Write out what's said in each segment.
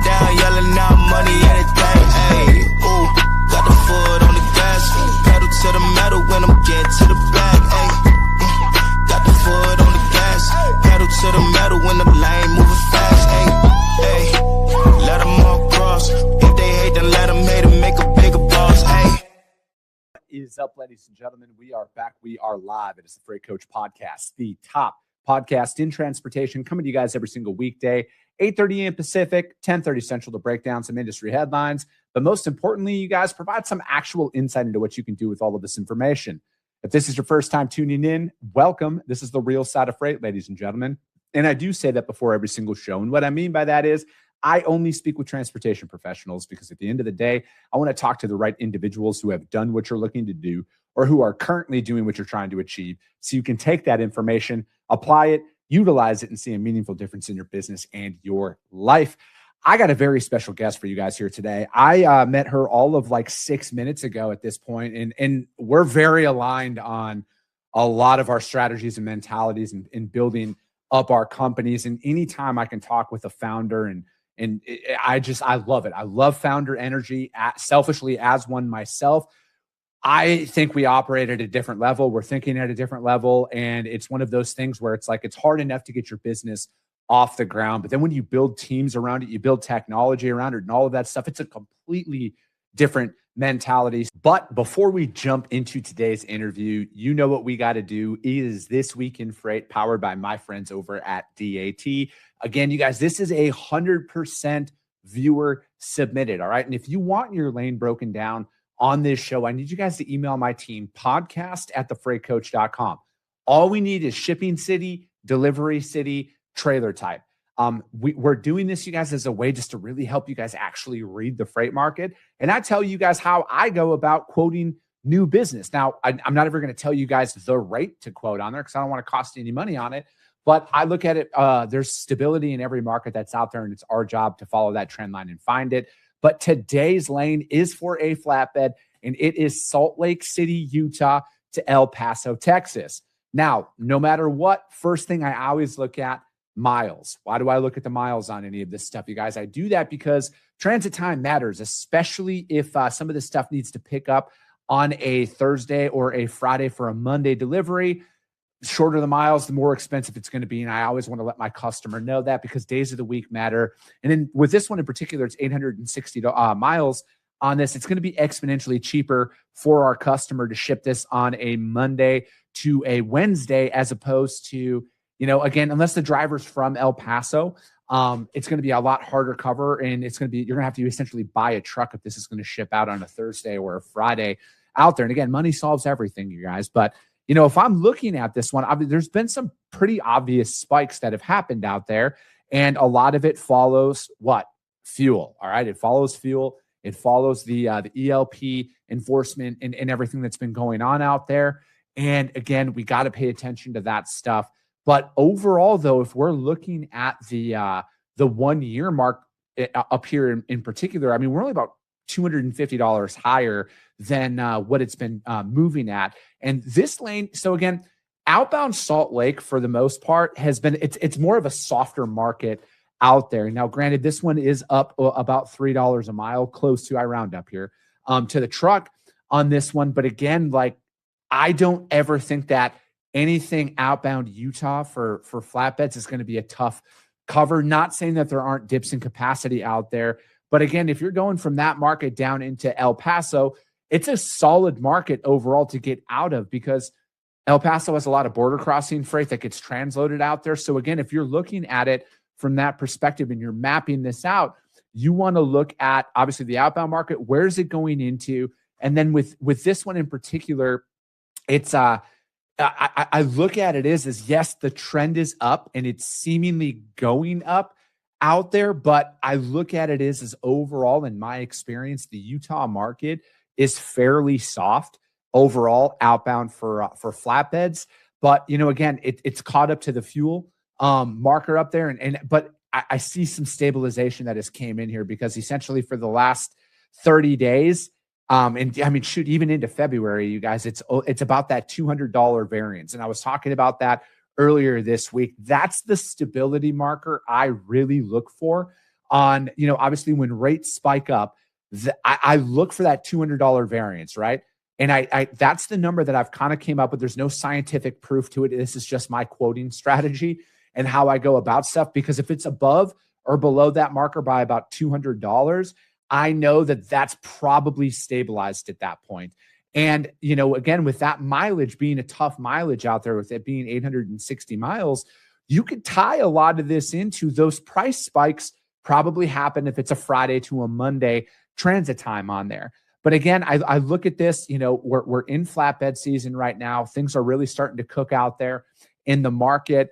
down, yelling out money, anything. Hey, ooh, got the foot on the gas, pedal to the metal when I'm getting to the back. Hey, got the foot on the gas, pedal to the metal when the lane moving fast. Hey, hey, let them all cross. If they hate, then let them hate and make a bigger boss. Hey. What is up, ladies and gentlemen? We are back. We are live. It is the Freight Coach Podcast, the top podcast in transportation, coming to you guys every single weekday, 8:30 a.m. Pacific, 10:30 Central, to break down some industry headlines. But most importantly, you guys provide some actual insight into what you can do with all of this information. If this is your first time tuning in, welcome. This is the real side of freight, ladies and gentlemen. And I do say that before every single show. And what I mean by that is I only speak with transportation professionals, because at the end of the day, I want to talk to the right individuals who have done what you're looking to do or who are currently doing what you're trying to achieve, so you can take that information, apply it, utilize it, and see a meaningful difference in your business and your life. I got a very special guest for you guys here today. I met her all of like 6 minutes ago at this point, and we're very aligned on a lot of our strategies and mentalities in building up our companies. And anytime I can talk with a founder, and I love it. I love founder energy, selfishly as one myself. I think we operate at a different level. We're thinking at a different level. And it's one of those things where it's like, it's hard enough to get your business off the ground. But then when you build teams around it, you build technology around it and all of that stuff, it's a completely different mentality. But before we jump into today's interview, you know what we got to do. It is This Week in Freight, powered by my friends over at DAT. Again, you guys, this is 100% viewer submitted. All right. And if you want your lane broken down on this show, I need you guys to email my team, podcast@thefreightcoach.com. All we need is shipping city, delivery city, trailer type. We're doing this, you guys, as a way just to really help you guys actually read the freight market. And I tell you guys how I go about quoting new business. Now, I'm not ever going to tell you guys the rate to quote on there, because I don't want to cost you any money on it. But I look at it, there's stability in every market that's out there, and it's our job to follow that trend line and find it. But today's lane is for a flatbed, and it is Salt Lake City, Utah to El Paso, Texas. Now, no matter what, first thing I always look at, miles. Why do I look at the miles on any of this stuff, you guys? I do that because transit time matters, especially if some of this stuff needs to pick up on a Thursday or a Friday for a Monday delivery. Shorter the miles, the more expensive it's going to be. And I always want to let my customer know that, because days of the week matter. And then with this one in particular, it's 860 miles on this. It's going to be exponentially cheaper for our customer to ship this on a Monday to a Wednesday, as opposed to, again, unless the driver's from El Paso, it's going to be a lot harder cover. And you're going to have to essentially buy a truck if this is going to ship out on a Thursday or a Friday out there. And again, money solves everything, you guys. But if I'm looking at this one, there's been some pretty obvious spikes that have happened out there. And a lot of it follows what? Fuel. All right. It follows fuel. It follows the ELP enforcement and everything that's been going on out there. And again, we got to pay attention to that stuff. But overall, though, if we're looking at the 1 year mark up here in particular, I mean, we're only about $250 higher than what it's been moving at. And this lane, so again, outbound Salt Lake for the most part has been, it's more of a softer market out there. Now, granted, this one is up about $3 a mile, close to, I round up here, to the truck on this one. But again, like, I don't ever think that anything outbound Utah for flatbeds is going to be a tough cover. Not saying that there aren't dips in capacity out there. But again, if you're going from that market down into El Paso, it's a solid market overall to get out of, because El Paso has a lot of border crossing freight that gets transloaded out there. So again, if you're looking at it from that perspective and you're mapping this out, you want to look at, obviously, the outbound market. Where's it going into? And then with this one in particular, it's I look at it as yes, the trend is up and it's seemingly going up out there, but I look at it as overall, in my experience, the Utah market is fairly soft overall outbound for flatbeds. But again, it's caught up to the fuel marker up there, but I see some stabilization that has came in here, because essentially for the last 30 days, and I mean, shoot, even into February, you guys, it's about that $200 variance. And I was talking about that earlier this week. That's the stability marker I really look for on, obviously when rates spike up, I look for that $200 variance, right? And I that's the number that I've kind of came up with. There's no scientific proof to it. This is just my quoting strategy and how I go about stuff. Because if it's above or below that marker by about $200, I know that that's probably stabilized at that point. And, again, with that mileage being a tough mileage out there, with it being 860 miles, you could tie a lot of this into those price spikes probably happen if it's a Friday to a Monday transit time on there. But again, I look at this, we're in flatbed season right now. Things are really starting to cook out there in the market.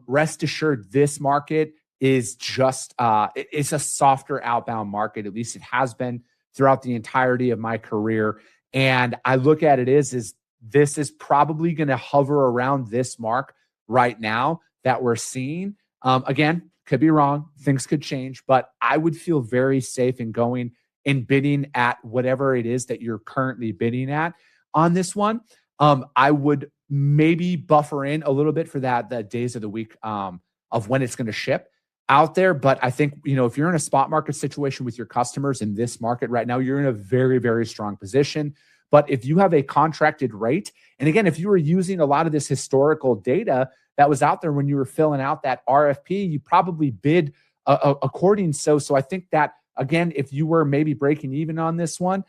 Rest assured, this market is just, it's a softer outbound market. At least it has been throughout the entirety of my career. And I look at it is this is probably going to hover around this mark right now that we're seeing. Again, could be wrong. Things could change, but I would feel very safe in going and bidding at whatever it is that you're currently bidding at on this one. I would maybe buffer in a little bit for the days of the week of when it's going to ship out there. But I think, if you're in a spot market situation with your customers in this market right now, you're in a very, very strong position. But if you have a contracted rate, and again, if you were using a lot of this historical data that was out there when you were filling out that RFP, you probably bid according. So I think that, again, if you were maybe breaking even on this one,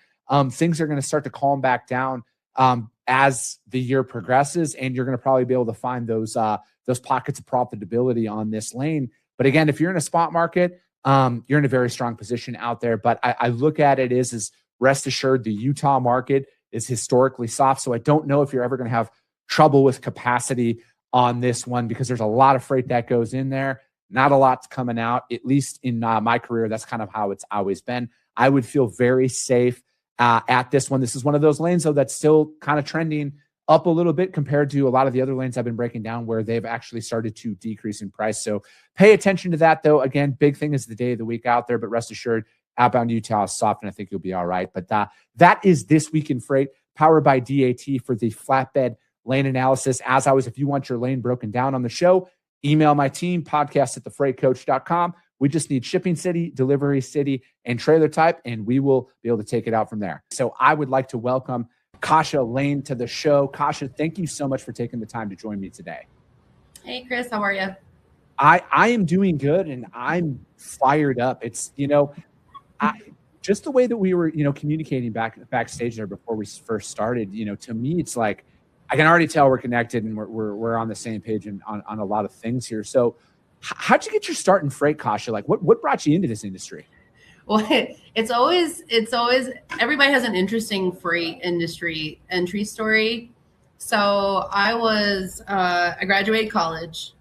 things are going to start to calm back down as the year progresses, and you're going to probably be able to find those pockets of profitability on this lane. But again, if you're in a spot market, you're in a very strong position out there. But I look at it is rest assured, the Utah market is historically soft. So I don't know if you're ever going to have trouble with capacity on this one, because there's a lot of freight that goes in there. Not a lot's coming out, at least in my career. That's kind of how it's always been. I would feel very safe at this one. This is one of those lanes, though, that's still kind of trending up a little bit compared to a lot of the other lanes I've been breaking down where they've actually started to decrease in price. So pay attention to that, though. Again, big thing is the day of the week out there, but rest assured, outbound Utah is soft, and I think you'll be all right. But that is This Week in Freight, powered by DAT for the flatbed lane analysis. As always, if you want your lane broken down on the show, email my team, podcast@thefreightcoach.com. We just need shipping city, delivery city, and trailer type, and we will be able to take it out from there. So I would like to welcome Kasia Lane to the show. Kasia, thank you so much for taking the time to join me today. Hey, Chris, how are you? I am doing good, and I'm fired up. It's, just the way that we were, communicating backstage there before we first started, to me, it's like, I can already tell we're connected and we're on the same page and on a lot of things here. So how'd you get your start in freight, Kasia? Like what brought you into this industry? Well, it's always everybody has an interesting freight industry entry story. So I graduated college,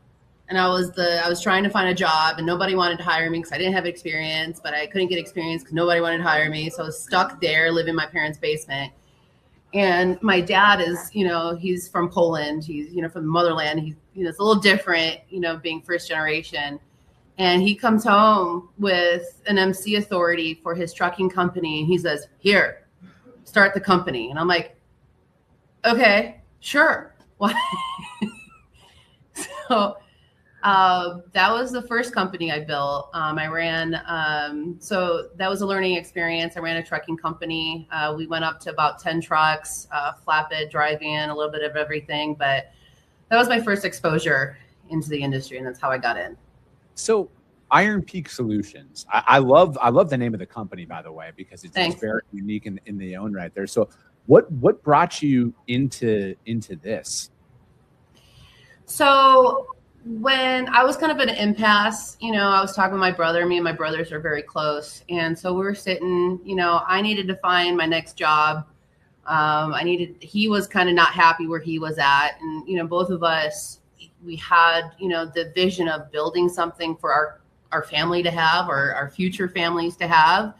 and I was trying to find a job, and nobody wanted to hire me because I didn't have experience, but I couldn't get experience because nobody wanted to hire me. So I was stuck there, living in my parents' basement. And my dad is, he's from Poland. He's, from the motherland. He's, it's a little different, being first generation. And he comes home with an MC authority for his trucking company. And he says, here, start the company. And I'm like, okay, sure. What? So that was the first company I built. I ran, so that was a learning experience. I ran a trucking company. We went up to about 10 trucks, flatbed, driving, a little bit of everything. But that was my first exposure into the industry, and that's how I got in. So Iron Peak Solutions, I love the name of the company, by the way, because it's very unique in the own right there. So what brought you into this? So when I was kind of at an impasse, I was talking with my brother. Me and my brothers are very close. And so we were sitting, I needed to find my next job. He was kind of not happy where he was at. And, both of us, we had, the vision of building something for our family to have, or our future families to have.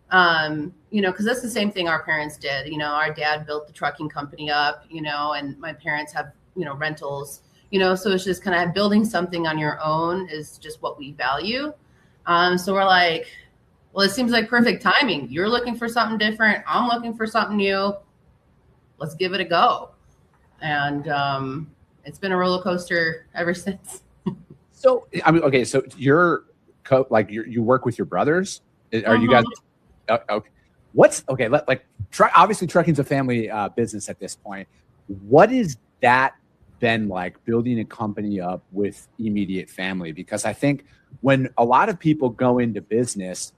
Because that's the same thing our parents did. Our dad built the trucking company up, and my parents have, rentals. So it's just kind of building something on your own is just what we value. So we're like, well, it seems like perfect timing. You're looking for something different. I'm looking for something new. Let's give it a go. And it's been a roller coaster ever since. So, okay, so you're like you work with your brothers? Are you guys okay? What's okay? Obviously trucking's a family business at this point. What is that been like building a company up with immediate family? Because I think when a lot of people go into business,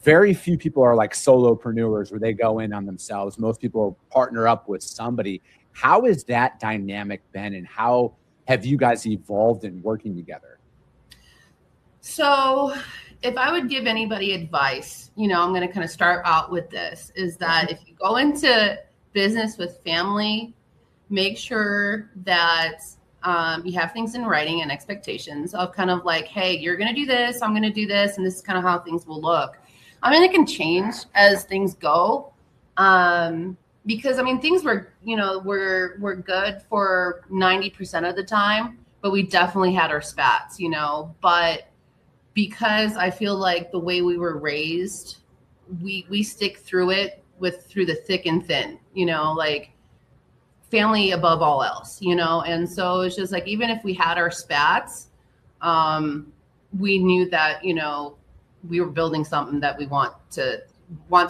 very few people are like solopreneurs where they go in on themselves. Most people partner up with somebody. How has that dynamic been, and how have you guys evolved in working together? So if I would give anybody advice, I'm going to kind of start out with this, is that if you go into business with family, make sure that you have things in writing and expectations of kind of like, hey, you're going to do this, I'm going to do this, and this is kind of how things will look. I mean, it can change as things go. Because I mean, things were good for 90% of the time, but we definitely had our spats, but because I feel like the way we were raised, we stick through it through the thick and thin, like family above all else, and so it's just like, even if we had our spats, we knew that, we were building something that we want to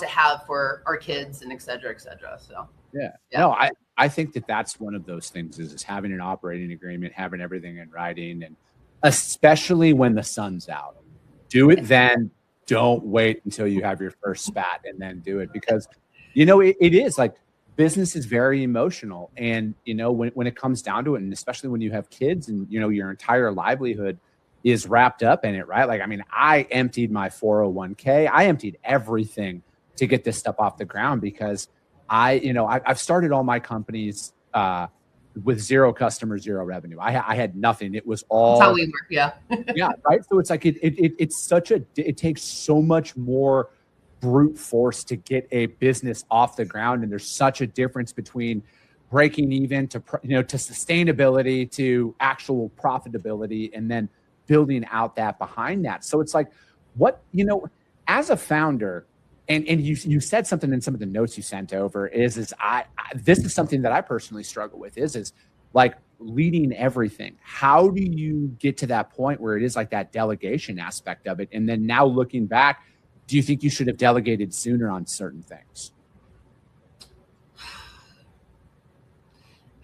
have for our kids and et cetera, et cetera. So, yeah. No, I think that's one of those things is having an operating agreement, having everything in writing, and especially when the sun's out, do it then. Don't wait until you have your first spat and then do it, because, it is like business is very emotional. And, when it comes down to it, and especially when you have kids and, your entire livelihood is wrapped up in it, right? Like, I mean, I emptied my 401k. I emptied everything to get this stuff off the ground, because I've started all my companies with 0 customers, 0 revenue. I had nothing. It was all. That's how we work. Yeah. Yeah. Right. So it's like, it takes so much more brute force to get a business off the ground. And there's such a difference between breaking even to sustainability, to actual profitability, and then building out that behind that. So it's like, what, as a founder, and you said something in some of the notes you sent over is this is something that I personally struggle with is like leading everything. How do you get to that point where it is like that delegation aspect of it? And then now looking back, do you think you should have delegated sooner on certain things?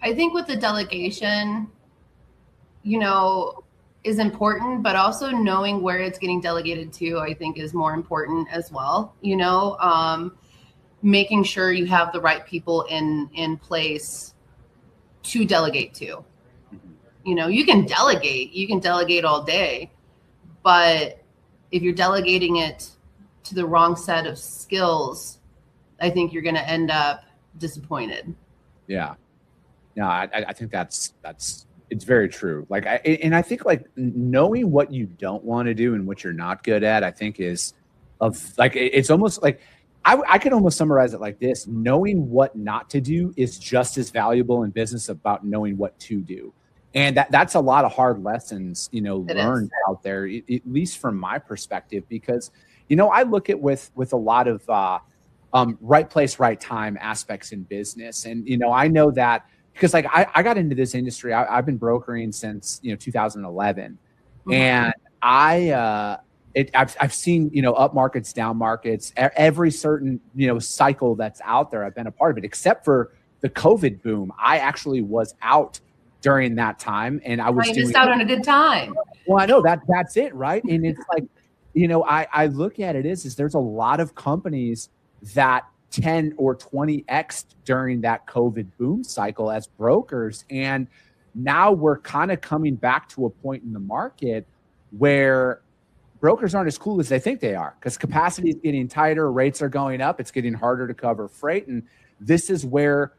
I think with the delegation, is important, but also knowing where it's getting delegated to, I think, is more important as well. Making sure you have the right people in place to delegate to. You can delegate all day, but if you're delegating it to the wrong set of skills, I think you're going to end up disappointed. Yeah. No, I think that's it's very true. Like, I think like knowing what you don't want to do and what you're not good at, I think it's almost like I could almost summarize it like this: knowing what not to do is just as valuable in business about knowing what to do. And that's a lot of hard lessons, learned out there, at least from my perspective, because, I look at with a lot of right place, right time aspects in business. And, I know that, because like I got into this industry, I've been brokering since 2011, and I've seen up markets, down markets, every certain cycle that's out there. I've been a part of it, except for the COVID boom. I actually was out during that time, and I was missed out on a good time. Well, I know that's it, right? And it's like I look at it is there's a lot of companies that 10 or 20x during that COVID boom cycle as brokers. And now we're kind of coming back to a point in the market where brokers aren't as cool as they think they are, because capacity is getting tighter, rates are going up, it's getting harder to cover freight. And this is where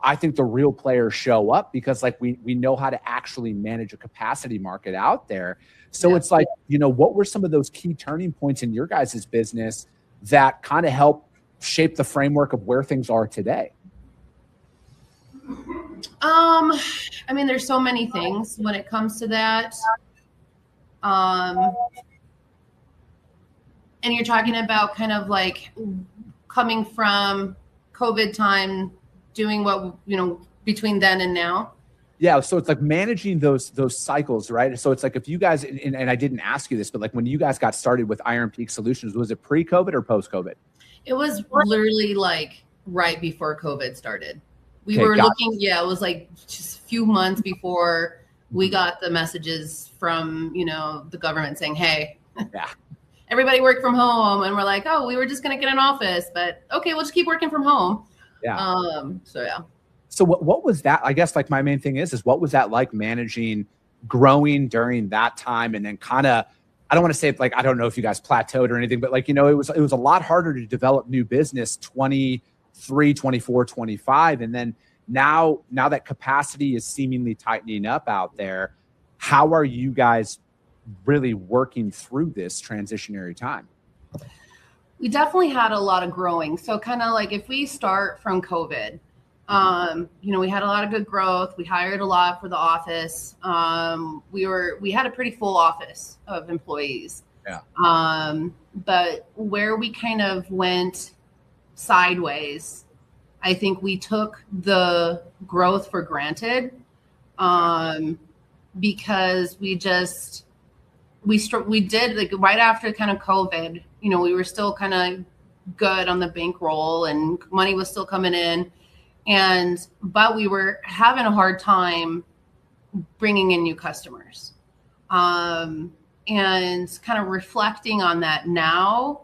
I think the real players show up, because like we know how to actually manage a capacity market out there. So It's like, what were some of those key turning points in your guys' business that kind of help shape the framework of where things are today? I mean, there's so many things when it comes to that. And you're talking about kind of like coming from COVID time, doing what, between then and now. Yeah, so it's like managing those cycles, right? So it's like if you guys, and I didn't ask you this, but like when you guys got started with Iron Peak Solutions, was it pre-COVID or post-COVID? It was literally like right before COVID started. We Okay, were got looking, yeah, it was like just a few months before we got the messages from, the government saying, hey, yeah. everybody work from home. And we're like, oh, we were just going to get an office, but okay, we'll just keep working from home. Yeah. So yeah. So what was that? I guess like my main thing is what was that like managing, growing during that time? And then kind of, I don't want to say like, I don't know if you guys plateaued or anything, but like, it was a lot harder to develop new business 23, 24, 25. And then now that capacity is seemingly tightening up out there, how are you guys really working through this transitionary time? We definitely had a lot of growing. So kind of like if we start from COVID, we had a lot of good growth. We hired a lot for the office. We had a pretty full office of employees. Yeah. But where we kind of went sideways, I think we took the growth for granted, because we did like right after kind of COVID, we were still kind of good on the bankroll and money was still coming in. But we were having a hard time bringing in new customers. And kind of reflecting on that now,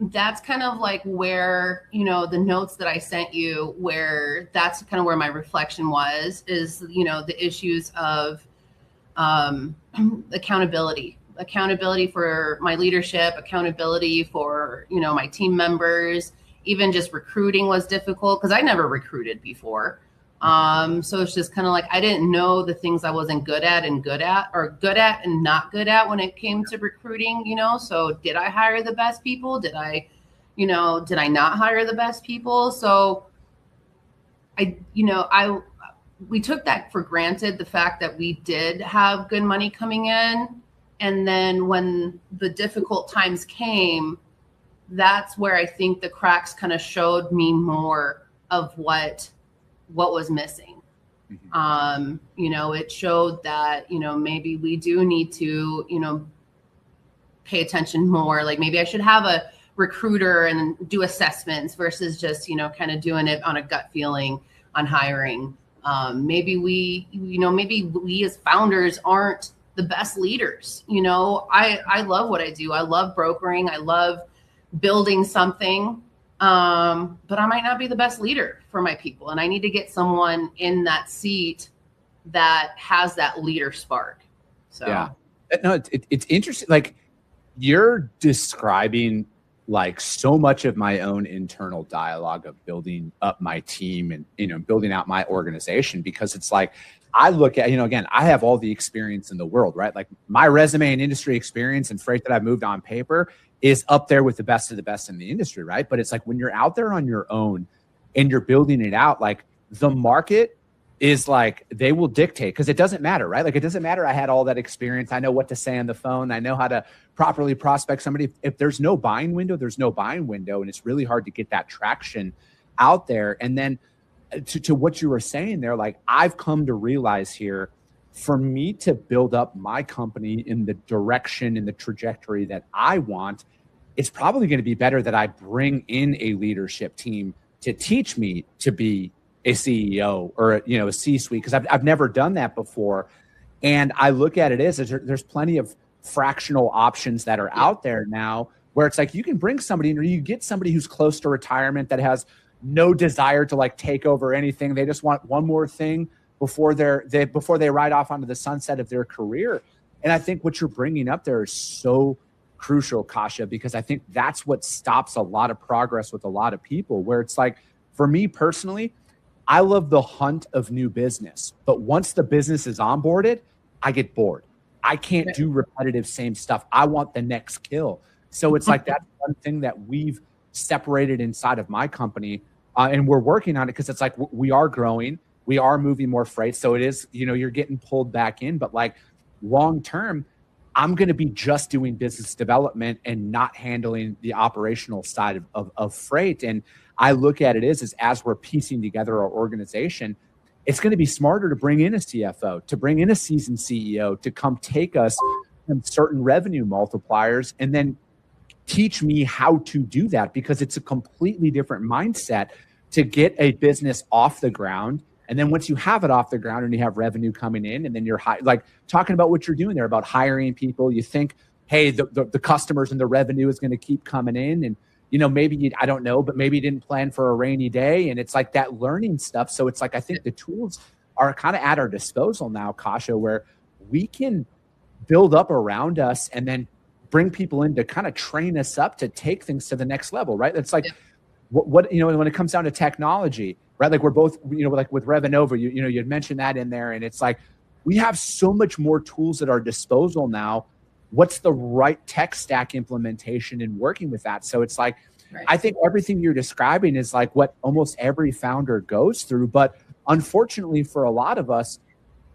that's kind of like where, the notes that I sent you, where that's kind of where my reflection is, the issues of accountability for my leadership, accountability for, my team members. Even just recruiting was difficult because I never recruited before. So it's just kind of like I didn't know the things I wasn't good at and not good at when it came to recruiting, So did I hire the best people? Did I not hire the best people? So we took that for granted, the fact that we did have good money coming in. And then when the difficult times came, that's where I think the cracks kind of showed me more of what was missing. Mm-hmm. It showed that, maybe we do need to, pay attention more. Like maybe I should have a recruiter and do assessments versus just, kind of doing it on a gut feeling on hiring. Maybe we as founders aren't the best leaders. I love what I do. I love brokering. I love building something, but I might not be the best leader for my people. And I need to get someone in that seat that has that leader spark. So yeah, no, it's interesting. Like you're describing like so much of my own internal dialogue of building up my team and, building out my organization, because it's like, I look at, again, I have all the experience in the world, right? Like my resume and industry experience and freight that I've moved on paper is up there with the best of the best in the industry, right? But it's like when you're out there on your own and you're building it out, like the market is like, they will dictate, because it doesn't matter, right? Like it doesn't matter. I had all that experience. I know what to say on the phone. I know how to properly prospect somebody. If there's no buying window, there's no buying window. And it's really hard to get that traction out there. And then to what you were saying there, like I've come to realize here, for me to build up my company in the direction and the trajectory that I want, it's probably going to be better that I bring in a leadership team to teach me to be a CEO or a C-suite, because I've never done that before. And I look at it as there's plenty of fractional options that are out there now, where it's like you can bring somebody in, or you get somebody who's close to retirement that has no desire to like take over anything. They just want one more thing before they ride off onto the sunset of their career. And I think what you're bringing up there is so crucial, Kasia, because I think that's what stops a lot of progress with a lot of people, where it's like, for me personally, I love the hunt of new business, but once the business is onboarded, I get bored. I can't do repetitive same stuff. I want the next kill. So it's like that's one thing that we've separated inside of my company, and we're working on it, because it's like we are growing, we are moving more freight. So it is, you're getting pulled back in, but like long term, I'm going to be just doing business development and not handling the operational side of freight. And I look at it as we're piecing together our organization, it's going to be smarter to bring in a CFO, to bring in a seasoned CEO to come take us from certain revenue multipliers and then teach me how to do that, because it's a completely different mindset to get a business off the ground. And then once you have it off the ground and you have revenue coming in, and then you're like talking about what you're doing there about hiring people, you think, hey, the customers and the revenue is going to keep coming in. And, you know, maybe I don't know, but maybe you didn't plan for a rainy day. And it's like that learning stuff. So it's like, I think the tools are kind of at our disposal now, Kasia, where we can build up around us and then bring people in to kind of train us up to take things to the next level, right? It's like, what you know, when it comes down to technology, right? Like we're both, you know, like with Revenova, you know, you'd mentioned that in there, and it's like, we have so much more tools at our disposal now. What's the right tech stack implementation and working with that? So it's like, right. I think everything you're describing is like what almost every founder goes through. But unfortunately for a lot of us,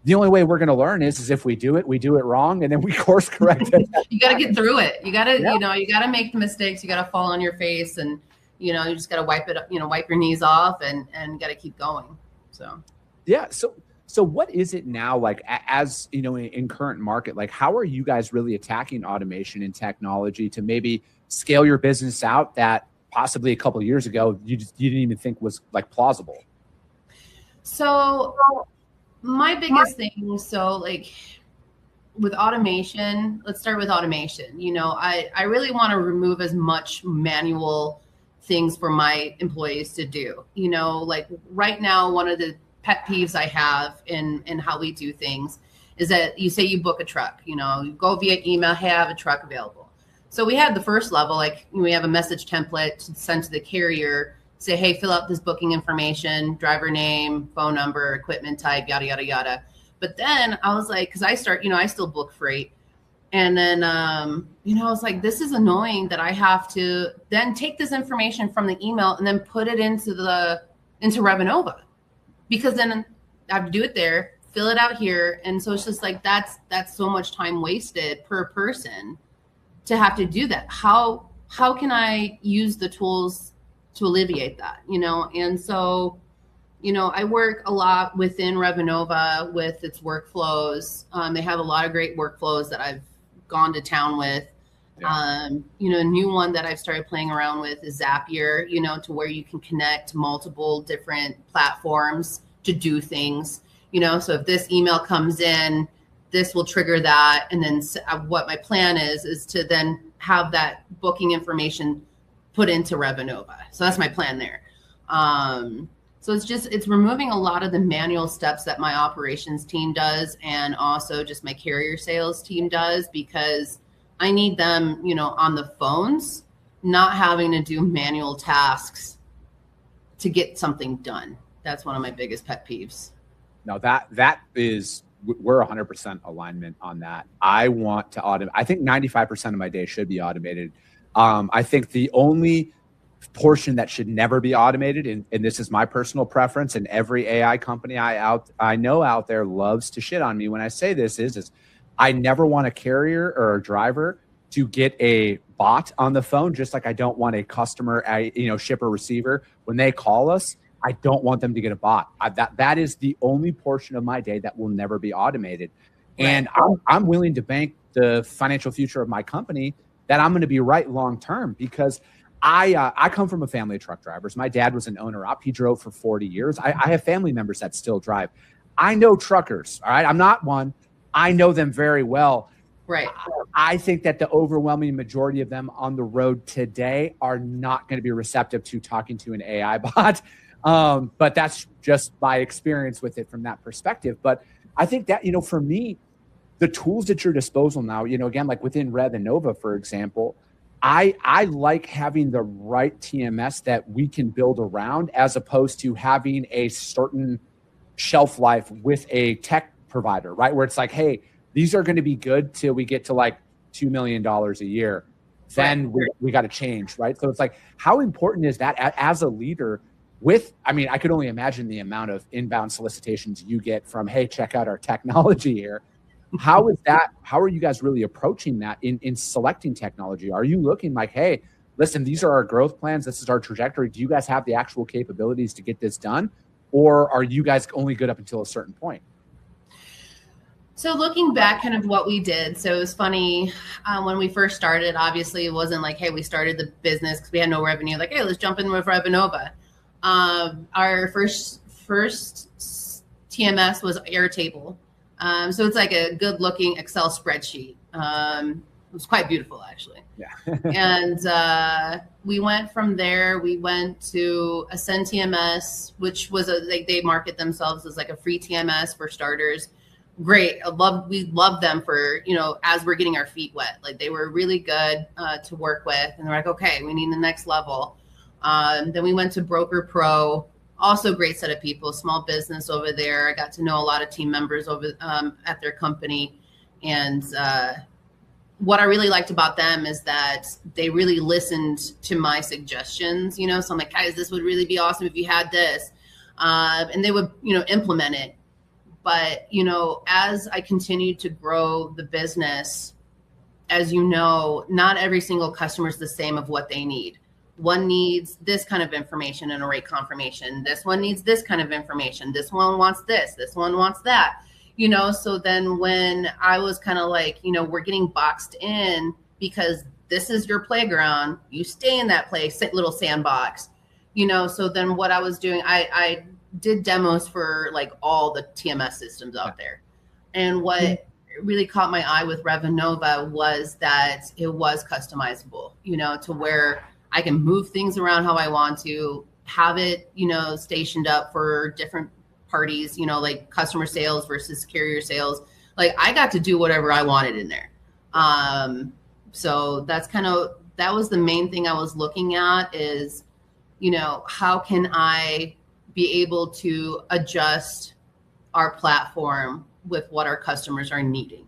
the only way we're going to learn is if we do it wrong, and then we course correct it. You got to get through it. You got to, you know, you got to make the mistakes. You got to fall on your face, and, you know, you just got to wipe it up, you know, wipe your knees off, and got to keep going. So, yeah. So what is it now, like, as you know, in current market, like, how are you guys really attacking automation and technology to maybe scale your business out that possibly a couple of years ago you didn't even think was like plausible? So my biggest thing, so like with automation, let's start with automation. You know, I really want to remove as much manual things for my employees to do. You know, like right now, one of the pet peeves I have in how we do things is that you say you book a truck, you know, you go via email, hey, I have a truck available. So we had the first level, like we have a message template to send to the carrier, say, hey, fill out this booking information, driver name, phone number, equipment type, yada, yada, yada. But then I was like, because I still book freight. And then, you know, I was like, this is annoying that I have to then take this information from the email and then put it into Revenova, because then I have to do it there, fill it out here. And so it's just like, that's so much time wasted per person to have to do that. How can I use the tools to alleviate that, you know? And so, you know, I work a lot within Revenova with its workflows. They have a lot of great workflows that I've gone to town with. Yeah. You know, a new one that I've started playing around with is Zapier, you know, to where you can connect multiple different platforms to do things, you know, so if this email comes in, this will trigger that. And then what my plan is to then have that booking information put into Revenova. So that's my plan there. So it's removing a lot of the manual steps that my operations team does, and also just my carrier sales team does, because I need them, you know, on the phones, not having to do manual tasks to get something done. That's one of my biggest pet peeves. No, that is, we're 100% alignment on that. I want to automate. I think 95% of my day should be automated. I think the only portion that should never be automated, and this is my personal preference, and every AI company I know out there loves to shit on me when I say this, is I never want a carrier or a driver to get a bot on the phone, just like I don't want a customer, shipper receiver, when they call us, I don't want them to get a bot. That is the only portion of my day that will never be automated. Right. And I'm willing to bank the financial future of my company that I'm going to be right long term, because I come from a family of truck drivers. My dad was an owner-op. He drove for 40 years. I have family members that still drive. I know truckers, all right? I'm not one. I know them very well. Right. I think that the overwhelming majority of them on the road today are not going to be receptive to talking to an AI bot. But that's just my experience with it from that perspective. But I think that, you know, for me, the tools at your disposal now, you know, again, like within Revenova, for example, I like having the right TMS that we can build around, as opposed to having a certain shelf life with a tech provider, right? Where it's like, hey, these are going to be good till we get to like $2 million a year. Then we got to change, right? So it's like, how important is that as a leader? I could only imagine the amount of inbound solicitations you get from, hey, check out our technology here. How are you guys really approaching that in selecting technology? Are you looking like, hey, listen, these are our growth plans, this is our trajectory, do you guys have the actual capabilities to get this done? or are you guys only good up until a certain point? So looking back kind of what we did, so it was funny when we first started, obviously it wasn't like, hey, we started the business because we had no revenue. Like, hey, let's jump in with Revenova. Our first TMS was Airtable. So it's like a good looking Excel spreadsheet. It was quite beautiful, actually. Yeah. And we went from there. We went to Ascend TMS, which was they market themselves as like a free TMS for starters. Great. We loved them for, as we're getting our feet wet. Like they were really good to work with. And they're like, okay, we need the next level. Then we went to Broker Pro, also great set of people, small business over there. I got to know a lot of team members over at their company. And what I really liked about them is that they really listened to my suggestions, so I'm like, guys, this would really be awesome if you had this. And they would, implement it. But, as I continued to grow the business, as you know, not every single customer is the same of what they need. One needs this kind of information and a rate confirmation. This one needs this kind of information. This one wants this. This one wants that. So then when I was kind of like, we're getting boxed in because this is your playground. You stay in that place, little sandbox, So then what I was doing, I did demos for like all the TMS systems out there. And what really caught my eye with Revenova was that it was customizable, to where I can move things around how I want to, have it, stationed up for different parties, like customer sales versus carrier sales. Like I got to do whatever I wanted in there. So that was the main thing I was looking at is, how can I be able to adjust our platform with what our customers are needing.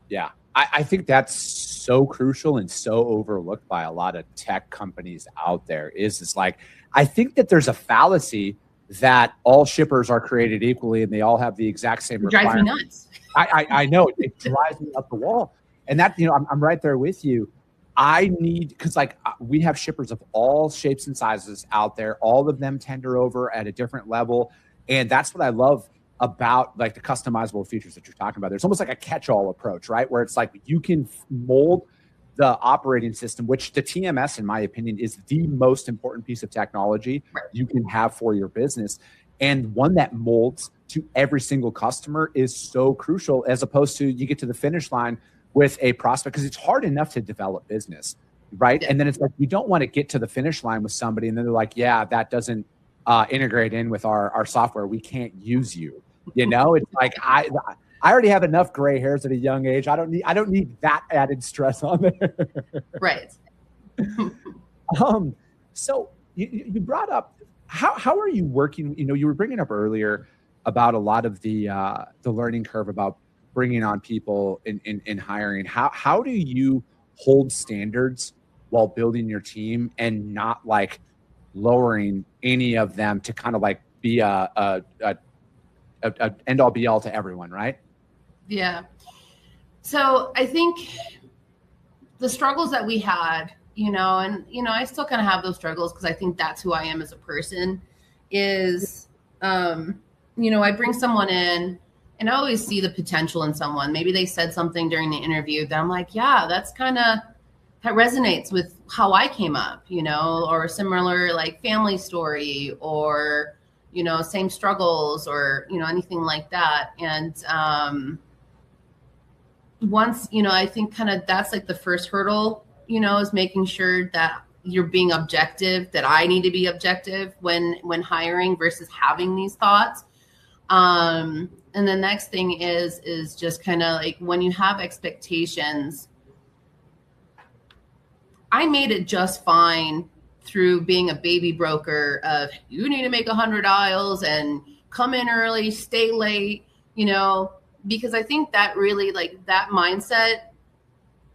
Yeah. I think that's so crucial and so overlooked by a lot of tech companies out there is like, I think that there's a fallacy that all shippers are created equally and they all have the exact same requirements. It drives me nuts. I know it drives me up the wall. And that, I'm right there with you. Because like we have shippers of all shapes and sizes out there. All of them tender over at a different level. And that's what I love about like the customizable features that you're talking about. There's almost like a catch-all approach, right? Where it's like you can mold the operating system, which the TMS, in my opinion, is the most important piece of technology you can have for your business. And one that molds to every single customer is so crucial, as opposed to you get to the finish line with a prospect, because it's hard enough to develop business, right? Yeah. And then it's like, you don't want to get to the finish line with somebody and then they're like, yeah, that doesn't integrate in with our software. We can't use you. It's like, I already have enough gray hairs at a young age. I don't need that added stress on there. Right. So you brought up, how are you working? You were bringing up earlier about a lot of the learning curve about bringing on people in hiring. How do you hold standards while building your team and not like lowering any of them to kind of like be a end all be all to everyone, right? Yeah. So I think the struggles that we had, I still kind of have those struggles because I think that's who I am as a person is, I bring someone in and I always see the potential in someone. Maybe they said something during the interview that I'm like, yeah, that resonates with how I came up, or a similar like family story or, same struggles or, anything like that. And once, I think kind of that's like the first hurdle, is making sure that you're being objective, that I need to be objective when hiring versus having these thoughts. And the next thing is just kind of like when you have expectations, I made it just fine through being a baby broker of you need to make 100 aisles and come in early, stay late, because I think that really like that mindset,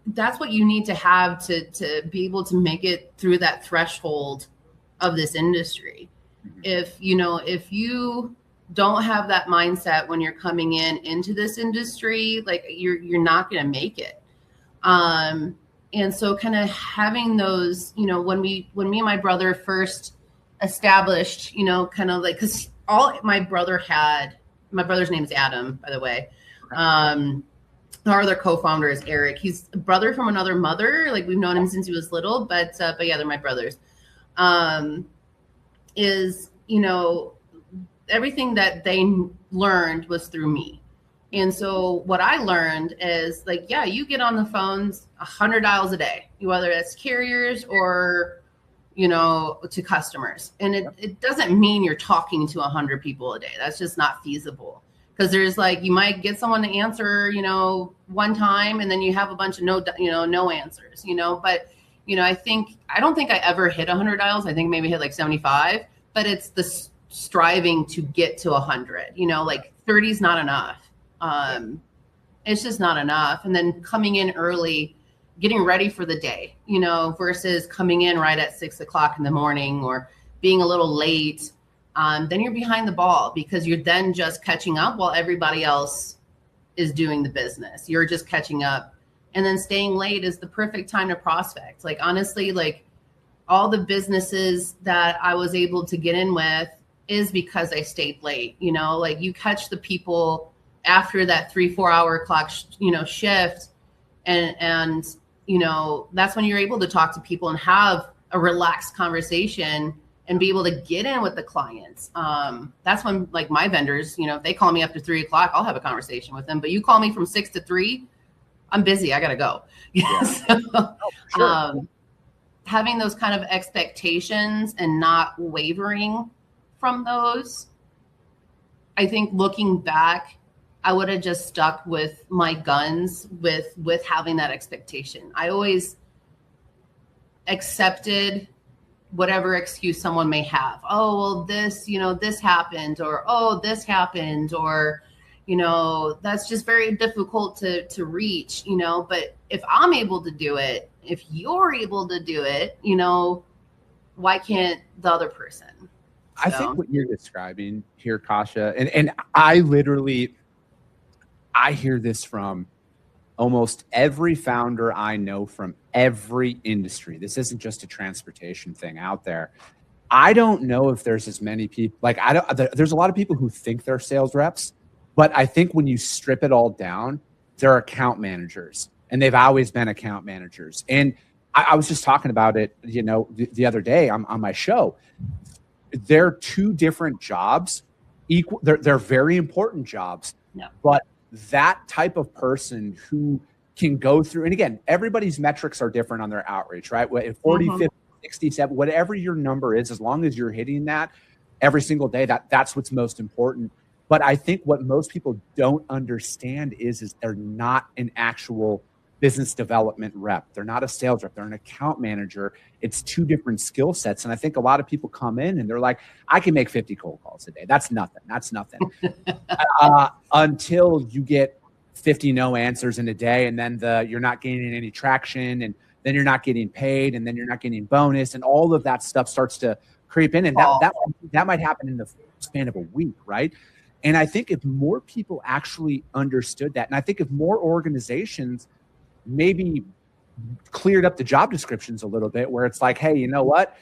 that's what you need to have to be able to make it through that threshold of this industry. If you don't have that mindset when you're coming into this industry, like you're not going to make it. And so kind of having those, when me and my brother first established, kind of like, cause my brother's name is Adam, by the way. Our other co-founder is Eric. He's a brother from another mother. Like, we've known him since he was little, but yeah, they're my brothers. Is, you know, everything that they learned was through me. And so what I learned is, like, yeah, you get on the phones 100 dials a day, whether it's carriers or, you know, to customers. And it doesn't mean you're talking to 100 people a day. That's just not feasible. Because there's, like, you might get someone to answer, you know, one time, and then you have a bunch of no answers, you know. But, you know, I don't think I ever hit 100 dials. I think maybe hit like 75, but it's the striving to get to 100, you know, like 30 is not enough. It's just not enough. And then coming in early, getting ready for the day, you know, versus coming in right at 6 o'clock in the morning or being a little late. Then you're behind the ball because you're then just catching up while everybody else is doing the business. You're just catching up. And then staying late is the perfect time to prospect. Like, honestly, like, all the businesses that I was able to get in with is because I stayed late. You know, like, you catch the people after that 3-4 hour clock, shift. And, you know, that's when you're able to talk to people and have a relaxed conversation and be able to get in with the clients. That's when, like, my vendors, you know, if they call me after 3 o'clock, I'll have a conversation with them. But you call me from 6 to 3, I'm busy. I got to go. Yeah. So, sure. Having those kind of expectations and not wavering from those, I think looking back, I would have just stuck with my guns with having that expectation. I always accepted whatever excuse someone may have. Oh, well, this happened, or, oh, this happened, or, you know, that's just very difficult to reach, you know. But if I'm able to do it, if you're able to do it, you know, why can't the other person? I think what you're describing here, Kasia, and I hear this from almost every founder I know from every industry. This isn't just a transportation thing out there. I don't know if there's as many people, like, there's a lot of people who think they're sales reps, but I think when you strip it all down, they're account managers, and they've always been account managers. And I was just talking about it, you know, the other day on my show. They're two different jobs. They're very important jobs, but that type of person who can go through, and again, everybody's metrics are different on their outreach, right? 40, 50, 67, whatever your number is, as long as you're hitting that every single day, that's what's most important. But I think what most people don't understand is they're not an actual business development rep. They're not a sales rep. They're an account manager. It's two different skill sets. And I think a lot of people come in and they're like, I can make 50 cold calls a day. That's nothing. That's nothing. Until you get 50 no answers in a day, and then you're not gaining any traction, and then you're not getting paid, and then you're not getting bonus, and all of that stuff starts to creep in. And that might happen in the span of a week, right? And I think if more people actually understood that, and I think if more organizations maybe cleared up the job descriptions a little bit, where it's like, hey, you know what?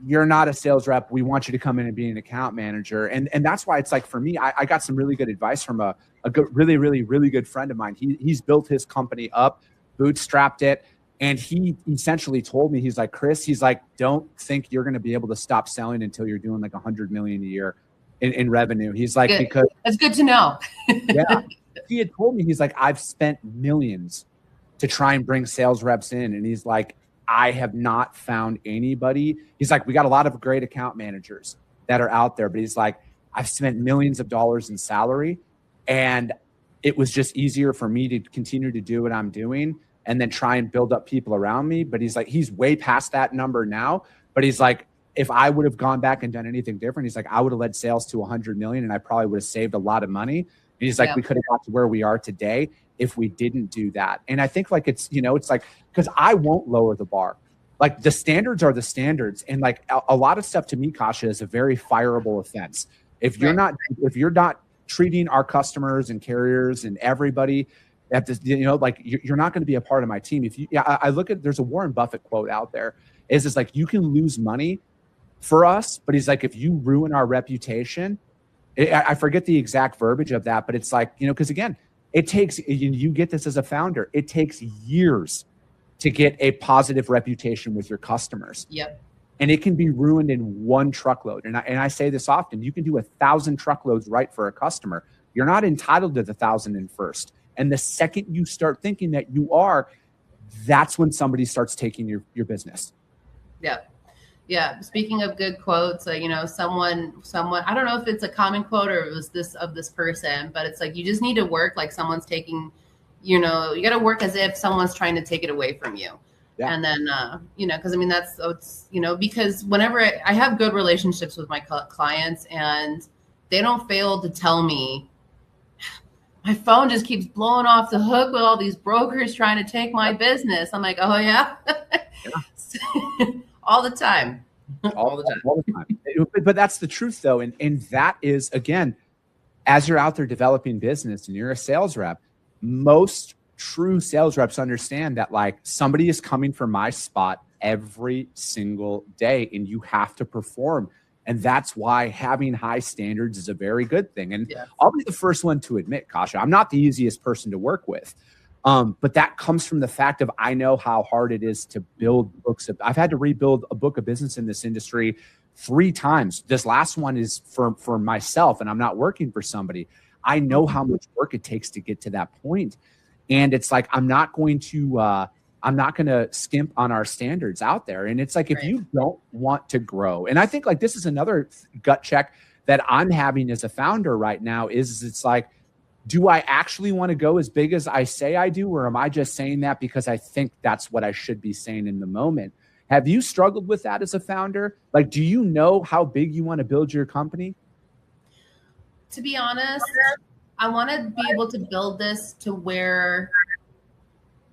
You're not a sales rep. We want you to come in and be an account manager. And that's why it's like, for me, I got some really good advice from a good, really, really, really good friend of mine. He's built his company up, bootstrapped it. And he essentially told me, he's like, Chris, he's like, don't think you're going to be able to stop selling until you're doing like 100 million a year in revenue. He's like, good. Because that's good to know. Yeah. He had told me, he's like, I've spent millions to try and bring sales reps in. And he's like, I have not found anybody. He's like, we got a lot of great account managers that are out there, but he's like, I've spent millions of dollars in salary, and it was just easier for me to continue to do what I'm doing and then try and build up people around me. But he's like, he's way past that number now. But he's like, if I would have gone back and done anything different, he's like, I would have led sales to 100 million, and I probably would have saved a lot of money. And he's like, we could have got to where we are today if we didn't do that. And I think, like, it's, you know, it's like, because I won't lower the bar. Like, the standards are the standards. And like a lot of stuff to me, Kasia, is a very fireable offense. If you're not treating our customers and carriers and everybody at this, you know, like, you're not going to be a part of my team. I look at, there's a Warren Buffett quote out there. It's like, you can lose money for us, but he's like, if you ruin our reputation, I forget the exact verbiage of that, but it's like, because again, it takes, you get this as a founder, it takes years to get a positive reputation with your customers. Yep. And it can be ruined in one truckload. And I say this often, you can do 1,000 truckloads right for a customer. You're not entitled to the 1,001st. And the second you start thinking that you are, that's when somebody starts taking your business. Yeah. Yeah. Speaking of good quotes, someone, I don't know if it's a common quote or it was this person, but it's like, you just need to work like someone's taking, you got to work as if someone's trying to take it away from you. Yeah. And then, because because whenever I have good relationships with my clients and they don't fail to tell me, my phone just keeps blowing off the hook with all these brokers trying to take my business. I'm like, oh yeah, all the time. All the time. But that's the truth though. And that is, again, as you're out there developing business and you're a sales rep, most true sales reps understand that like somebody is coming for my spot every single day and you have to perform. And that's why having high standards is a very good thing. And I'll be the first one to admit, Kasia, I'm not the easiest person to work with. But that comes from the fact of I know how hard it is to build books. I've had to rebuild a book of business in this industry 3 times. This last one is for myself and I'm not working for somebody. I know how much work it takes to get to that point. And it's like, I'm not going to skimp on our standards out there. And it's like, if you don't want to grow, and I think like this is another gut check that I'm having as a founder right now is it's like, do I actually want to go as big as I say I do? Or am I just saying that because I think that's what I should be saying in the moment? Have you struggled with that as a founder? Like, do you know how big you want to build your company? To be honest, I want to be able to build this to where,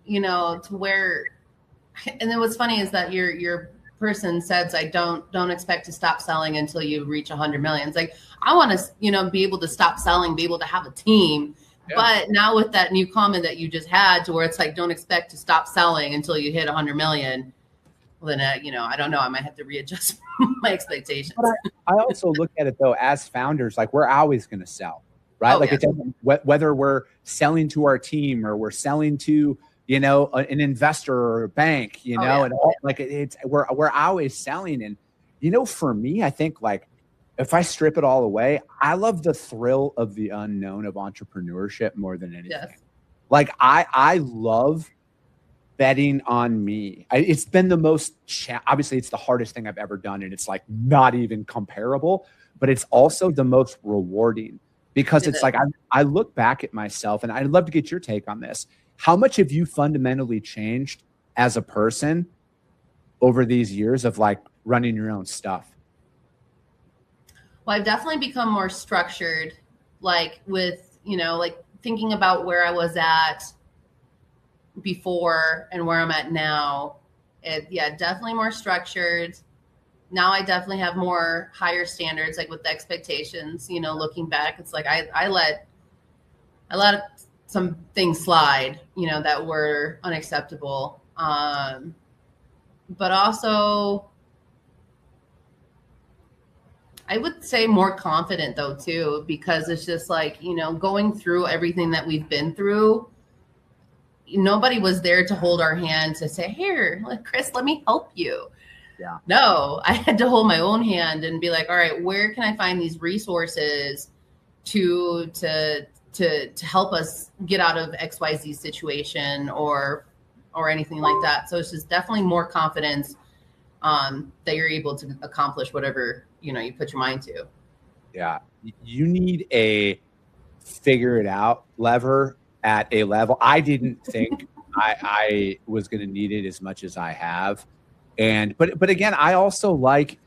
and then what's funny is that your person says, I don't expect to stop selling until you reach 100 million. It's like, I want to, be able to stop selling, be able to have a team. Yeah. But now with that new comment that you just had to where it's like, don't expect to stop selling until you hit 100 million. Well, then, I don't know. I might have to readjust my expectations. But I also look at it though, as founders, like we're always going to sell. Right. Oh, like it doesn't, whether we're selling to our team or we're selling to, an investor or a bank, and all, like we're always selling. And, for me, I think like if I strip it all away, I love the thrill of the unknown of entrepreneurship more than anything. Yes. Like I love betting on me. It's been the most, obviously it's the hardest thing I've ever done. And it's like not even comparable, but it's also the most rewarding. Because it's like, I look back at myself and I'd love to get your take on this. How much have you fundamentally changed as a person over these years of like running your own stuff? Well, I've definitely become more structured, like with, like thinking about where I was at before and where I'm at now. Definitely more structured. Now I definitely have more higher standards, like with the expectations, looking back, it's like I let some things slide, that were unacceptable. But also I would say more confident though, too, because it's just like, going through everything that we've been through, nobody was there to hold our hand to say, here, Chris, let me help you. Yeah. No, I had to hold my own hand and be like, all right, where can I find these resources to help us get out of XYZ situation or anything like that. So it's just definitely more confidence that you're able to accomplish whatever, you put your mind to. Yeah. You need a figure it out lever at a level. I didn't think I was going to need it as much as I have. But again, I also like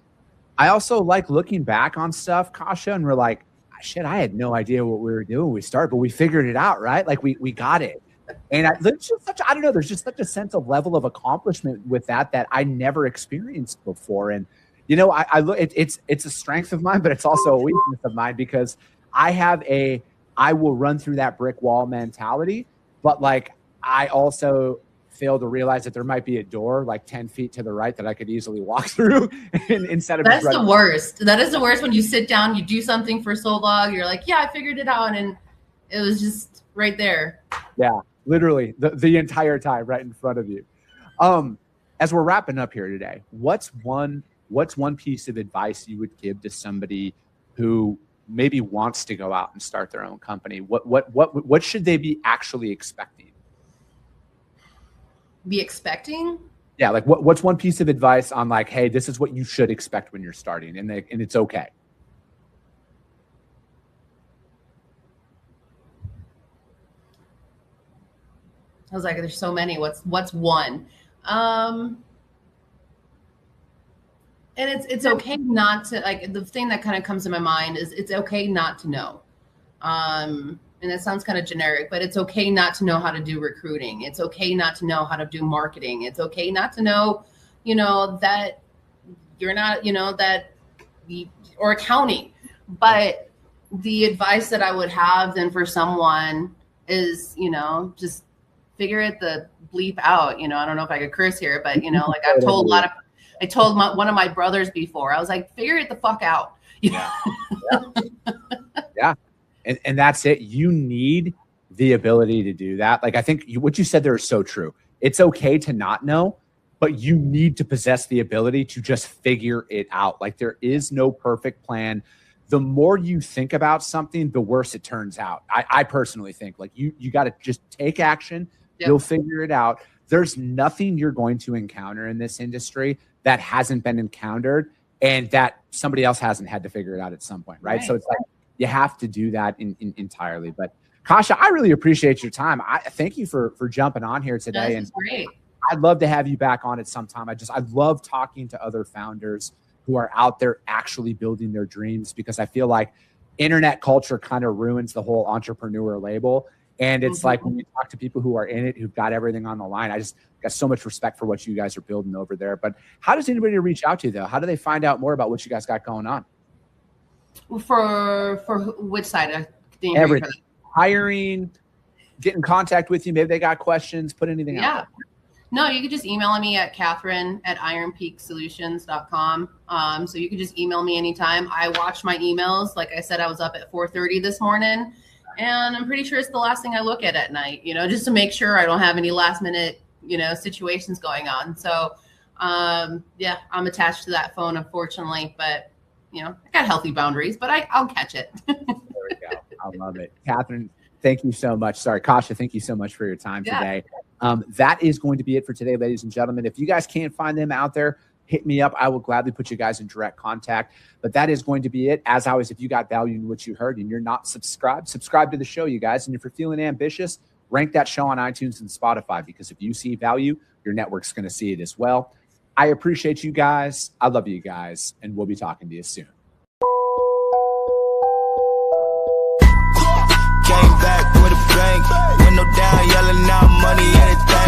looking back on stuff, Kasia, and we're like, shit, I had no idea what we were doing when we started, but we figured it out, right? Like we got it. And there's just I don't know, there's just such a sense of level of accomplishment with that I never experienced before. And, I look, it's a strength of mine, but it's also a weakness of mine because I will run through that brick wall mentality, but like, I also failed to realize that there might be a door like 10 feet to the right that I could easily walk through instead of That's the worst. That is the worst when you sit down, you do something for so long, you're like, yeah, I figured it out, and it was just right there. Yeah, literally the entire time right in front of you. As we're wrapping up here today, what's one piece of advice you would give to somebody who maybe wants to go out and start their own company? What should they be actually expecting? Be expecting? Yeah, like what's one piece of advice on like, hey, this is what you should expect when you're starting, and it's okay. I was like, there's so many. What's one? And it's okay not to, like, the thing that kind of comes to my mind is it's okay not to know. And it sounds kind of generic, but it's okay not to know how to do recruiting. It's okay not to know how to do marketing. It's okay not to know, that you're not, or accounting. But the advice that I would have then for someone is, just figure it the bleep out. I don't know if I could curse here, but like I told one of my brothers before, I was like, figure it the fuck out. Yeah. Yeah. And that's it. You need the ability to do that. Like, I think what you said there is so true. It's okay to not know, but you need to possess the ability to just figure it out. Like, there is no perfect plan. The more you think about something, the worse it turns out. I personally think, like, you got to just take action. Yep. You'll figure it out. There's nothing you're going to encounter in this industry that hasn't been encountered and that somebody else hasn't had to figure it out at some point, right? So it's like you have to do that entirely. But Kasia, I really appreciate your time. I thank you for jumping on here today. That's great. I'd love to have you back on at some time. I love talking to other founders who are out there actually building their dreams, because I feel like internet culture kind of ruins the whole entrepreneur label. And it's like when you talk to people who are in it, who've got everything on the line, I just got so much respect for what you guys are building over there. But how does anybody reach out to you, though? How do they find out more about what you guys got going on? For which side? Everything. Hiring, get in contact with you. Maybe they got questions, put anything out there. No, you could just email me at Catherine@ironpeaksolutions.com. So you could just email me anytime. I watch my emails. Like I said, I was up at 4:30 this morning. And I'm pretty sure it's the last thing I look at night, just to make sure I don't have any last minute, situations going on. So, I'm attached to that phone, unfortunately, but, I got healthy boundaries, but I'll catch it. There we go. I love it. Catherine, thank you so much. Sorry, Kasia, thank you so much for your time today. That is going to be it for today, ladies and gentlemen. If you guys can't find them out there, hit me up. I will gladly put you guys in direct contact. But that is going to be it. As always, if you got value in what you heard and you're not subscribed, subscribe to the show, you guys. And if you're feeling ambitious, rank that show on iTunes and Spotify, because if you see value, your network's going to see it as well. I appreciate you guys. I love you guys. And we'll be talking to you soon. Came back with a bang. Window down, yelling out money, anything.